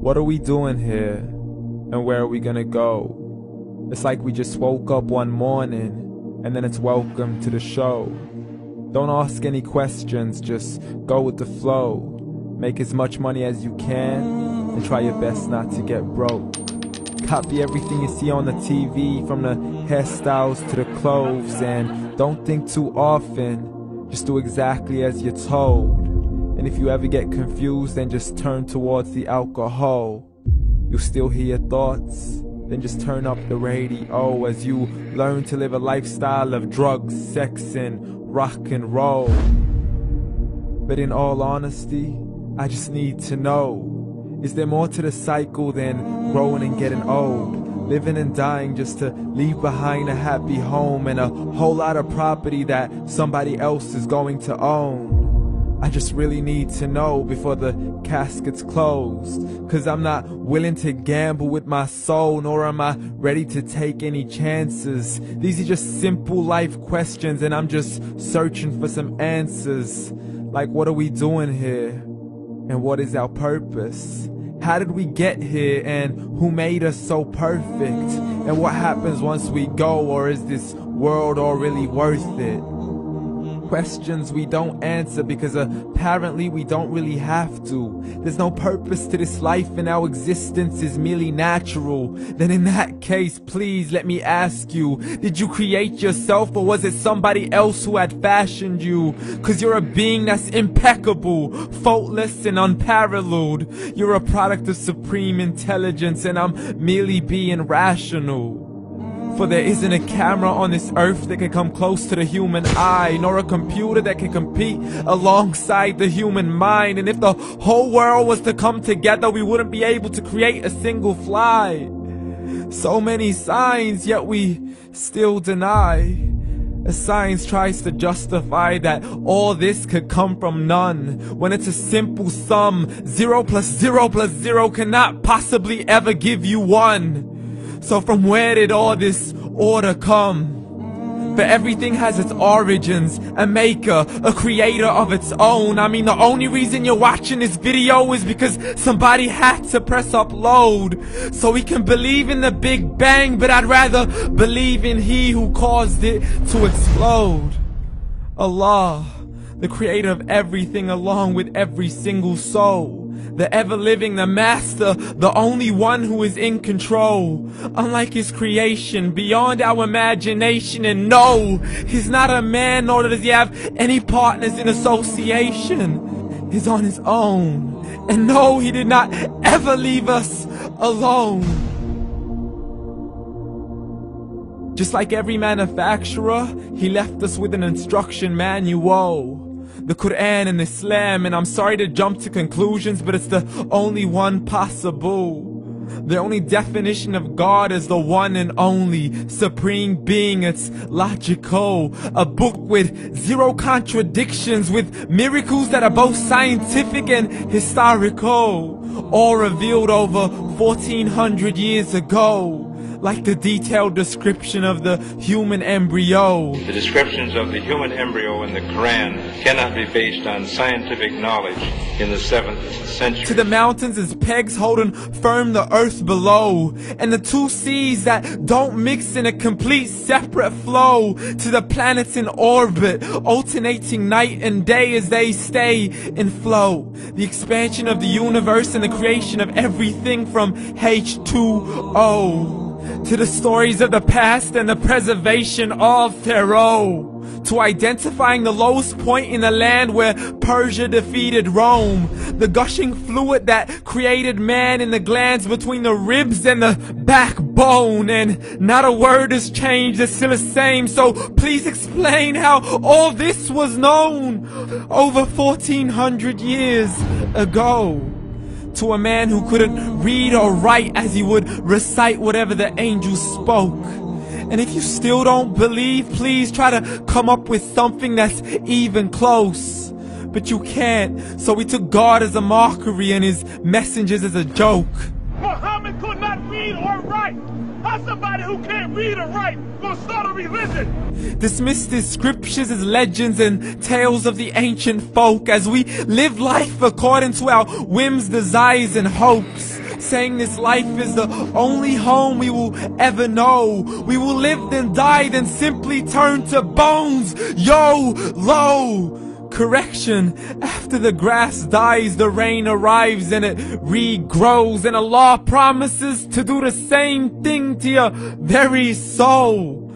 What are we doing here? And where are we gonna go? It's like we just woke up one morning, and then it's welcome to the show. Don't ask any questions, just go with the flow. Make as much money as you can, and try your best not to get broke. Copy everything you see on the TV, from the hairstyles to the clothes, and don't think too often, just do exactly as you're told. And if you ever get confused, then just turn towards the alcohol. You'll still hear your thoughts, then just turn up the radio as you learn to live a lifestyle of drugs, sex, and rock and roll. But in all honesty, I just need to know, is there more to the cycle than growing and getting old? Living and dying just to leave behind a happy home and a whole lot of property that somebody else is going to own. I just really need to know before the casket's closed, 'cause I'm not willing to gamble with my soul, nor am I ready to take any chances. These are just simple life questions, and I'm just searching for some answers. Like, what are we doing here? And what is our purpose? How did we get here, and who made us so perfect? And what happens once we go, or is this world all really worth it? Questions we don't answer because apparently we don't really have to. There's no purpose to this life and our existence is merely natural. Then in that case, please let me ask you, did you create yourself, or was it somebody else who had fashioned you? 'Cause you're a being that's impeccable, faultless and unparalleled. You're a product of supreme intelligence, and I'm merely being rational. For there isn't a camera on this earth that can come close to the human eye, nor a computer that can compete alongside the human mind. And if the whole world was to come together, we wouldn't be able to create a single fly. So many signs, yet we still deny. As science tries to justify that all this could come from none, when it's a simple sum. 0 plus 0 plus 0 cannot possibly ever give you 1. So from where did all this order come? For everything has its origins, a maker, a creator of its own. I mean, the only reason you're watching this video is because somebody had to press upload. So we can believe in the Big Bang, but I'd rather believe in He who caused it to explode. Allah, the creator of everything along with every single soul. The ever-living, the master, the only one who is in control. Unlike his creation, beyond our imagination. And no, he's not a man, nor does he have any partners in association. He's on his own. And no, he did not ever leave us alone. Just like every manufacturer, he left us with an instruction manual. The Quran and Islam, and I'm sorry to jump to conclusions, but it's the only one possible. The only definition of God is the one and only supreme being. It's logical, a book with 0 contradictions, with miracles that are both scientific and historical, all revealed over 1400 years ago. Like the detailed description of the human embryo. The descriptions of the human embryo in the Quran cannot be based on scientific knowledge in the 7th century. To the mountains as pegs holding firm the earth below, and the 2 seas that don't mix in a complete separate flow. To the planets in orbit, alternating night and day as they stay in flow. The expansion of the universe and the creation of everything from H2O. To the stories of the past and the preservation of Pharaoh. To identifying the lowest point in the land where Persia defeated Rome. The gushing fluid that created man in the glands between the ribs and the backbone. And not a word has changed, it's still the same. So please explain how all this was known over 1400 years ago. To a man who couldn't read or write, as he would recite whatever the angels spoke. And if you still don't believe, please try to come up with something that's even close. But you can't, so we took God as a mockery and his messengers as a joke. Muhammad could not read or write. How's somebody who can't read or write gonna start a religion? Dismissed his scriptures as legends and tales of the ancient folk, as we live life according to our whims, desires, and hopes. saying this life is the only home we will ever know. We will live then die then simply turn to bones. YOLO! Correction, after the grass dies, the rain arrives and it regrows, and Allah promises to do the same thing to your very soul.